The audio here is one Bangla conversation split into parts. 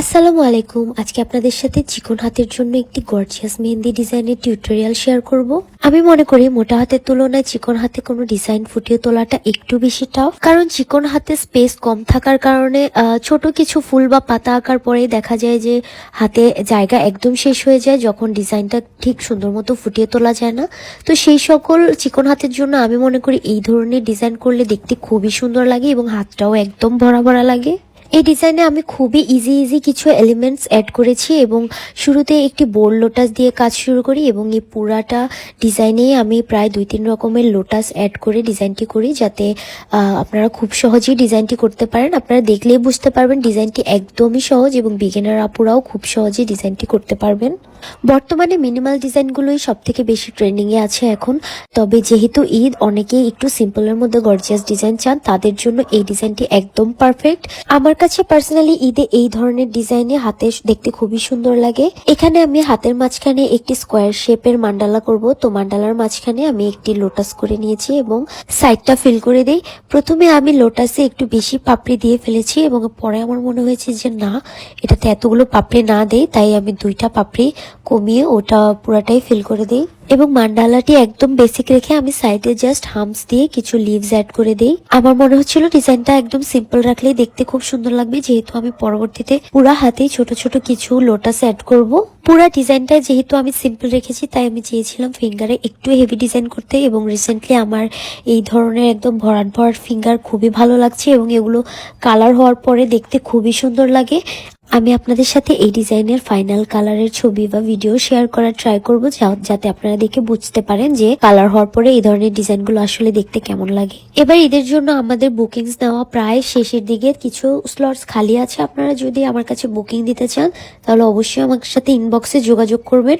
আসসালামু আলাইকুম। আজকে আপনাদের সাথে চিকন হাতের জন্য একটি গর্জিয়াস মেহেন্দি ডিজাইনের টিউটোরিয়াল শেয়ার করব। আমি মনে করি মোটা হাতের তুলনায় চিকন হাতে কোনো ডিজাইন ফুটিয়ে তোলাটা একটু বেশি টাফ, কারণ চিকন হাতে স্পেস কম থাকার কারণে ছোট কিছু ফুল বা পাতা আঁকার পরেই দেখা যায় যে হাতে জায়গা একদম শেষ হয়ে যায়, যখন ডিজাইনটা ঠিক সুন্দর মতো ফুটিয়ে তোলা যায় না। তো সেই সকল চিকন হাতের জন্য আমি মনে করি এই ধরনের ডিজাইন করলে দেখতে খুবই সুন্দর লাগে এবং হাতটাও একদম ভরা ভরা লাগে। এই ডিজাইনে আমি খুবই ইজি কিছু এলিমেন্টস অ্যাড করেছি এবং শুরুতে একটি বোল্ড লোটাস দিয়ে কাজ শুরু করি এবং এই পুরাটা ডিজাইনে আমি প্রায় 2-3 রকমের লোটাস অ্যাড করে ডিজাইনটি করি, যাতে আপনারা খুব সহজেই ডিজাইনটি করতে পারেন। আপনারা দেখলেই বুঝতে পারবেন ডিজাইনটি একদমই সহজ এবং বিগিনার আপুরাও খুব সহজেই ডিজাইনটি করতে পারবেন। বর্তমানে মিনিমাল ডিজাইনগুলোই সব থেকে বেশি ট্রেন্ডিংয়ে আছে এখন। তবে যেহেতু ঈদ, অনেকেই একটু সিম্পলের মধ্যে গর্জিয়াস ডিজাইন চান, তাদের জন্য এই ডিজাইনটি একদম পারফেক্ট। আমার কাছে পার্সোনালি ঈদে এই ধরনের ডিজাইনে হাতে দেখতে খুবই সুন্দর লাগে। এখানে আমি হাতের মাঝখানে একটি স্কোয়ার শেপের মান্ডালা করব। তো মান্ডালার মাঝখানে আমি একটি লোটাস করে নিয়েছি এবং সাইডটা ফিল করে দেই। প্রথমে আমি লোটাসে একটু বেশি পাপড়ি দিয়ে ফেলেছি এবং পরে আমার মনে হয়েছে যে না, এটাতে এতগুলো পাপড়ি না দেই, তাই আমি 2টা পাপড়ি কমিয়ে ওটা পুরাটাই ফিল করে দেই এবং মান্ডালাটি একদম বেসিক রেখে আমি সাইডে জাস্ট হামস দিয়ে কিছু লিভস অ্যাড করে দেই। আমার মনে হচ্ছিল ডিজাইনটা একদম সিম্পল রাখলেই দেখতে খুব সুন্দর লাগবে, যেহেতু আমি পরবর্তীতে পুরা হাতেই ছোট ছোট কিছু লোটাস অ্যাড করব। পুরা ডিজাইনটা যেহেতু আমি সিম্পল রেখেছি, তাই আমি চেয়েছিলাম ফিঙ্গারে একটু হেভি ডিজাইন করতে এবং রিসেন্টলি আমার এই ধরনের একদম ভরাট ভরাট ফিঙ্গার খুবই ভালো লাগছে এবং এগুলো কালার হওয়ার পরে দেখতে খুবই সুন্দর লাগে। আমি আপনাদের সাথে এই ডিজাইনের ফাইনাল কালারের ছবি বা ভিডিও শেয়ার করার ট্রাই করব, যাতে আপনারা দেখে বুঝতে পারেন যে কালার হওয়ার পরে এই ধরনের ডিজাইনগুলো আসলে দেখতে কেমন লাগে। এবার ঈদের জন্য আমাদের বুকিংস নেওয়া প্রায় শেষের দিকে, কিছু স্লটস খালি আছে। আপনারা যদি আমার কাছে বুকিং দিতে চান তাহলে অবশ্যই আমার সাথে ইনবক্সে যোগাযোগ করবেন।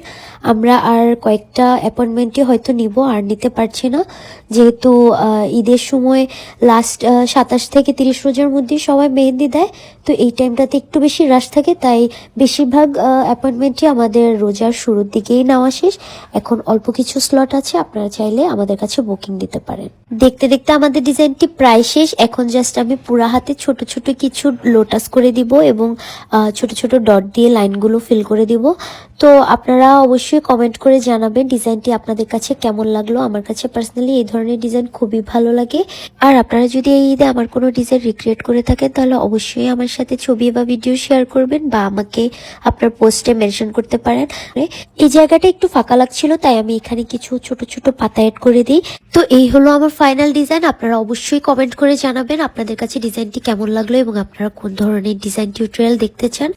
আমরা আর কয়েকটা অ্যাপয়েন্টমেন্টই হয়তো নিব, আর নিতে পারছি না, যেহেতু ঈদের সময় লাস্ট 27 থেকে 30 রোজার মধ্যে সবাই মেহেন্দি দেয়। তো এই টাইমটাতে একটু বেশি রাশ থাকে, তাই বেশিরভাগ অ্যাপয়েন্টমেন্টই আমাদের রোজার শুরুর দিকেই নেওয়া শেষ। এখন অল্প কিছু স্লট আছে, আপনারা চাইলে আমাদের কাছে বুকিং দিতে পারেন। দেখতে দেখতে আমাদের ডিজাইনটি প্রায় শেষ। এখন জাস্ট আমি পুরা হাতে ছোট ছোট কিছু লোটাস করে দিব এবং ছোট ছোট ডট দিয়ে লাইনগুলো ফিল করে দিব। তো আপনারা অবশ্যই কমেন্ট করে জানাবেন ডিজাইনটি আপনাদের কাছে কেমন লাগলো। আমার কাছে পার্সোনালি এই ধরনের ডিজাইন খুবই ভালো লাগে। আর আপনারা যদি এই ঈদে আমার কোনো ডিজাইন রিক্রিয়েট করে থাকেন তাহলে অবশ্যই আমার সাথে ছবি বা ভিডিও শেয়ার করবেন বা আমাকে আপনার পোস্টে মেনশন করতে পারেন। এই জায়গাটা একটু ফাঁকা লাগছিল, তাই আমি এখানে কিছু ছোট ছোট পাতা অ্যাড করে দিই। তো এই হলো আমার ফাইনাল ডিজাইন। আপনারা অবশ্যই কমেন্ট করে জানাবেন আপনাদের কাছে ডিজাইনটি কেমন লাগলো এবং আপনারা কোন ধরনের ডিজাইন টিউটোরিয়াল দেখতে চান।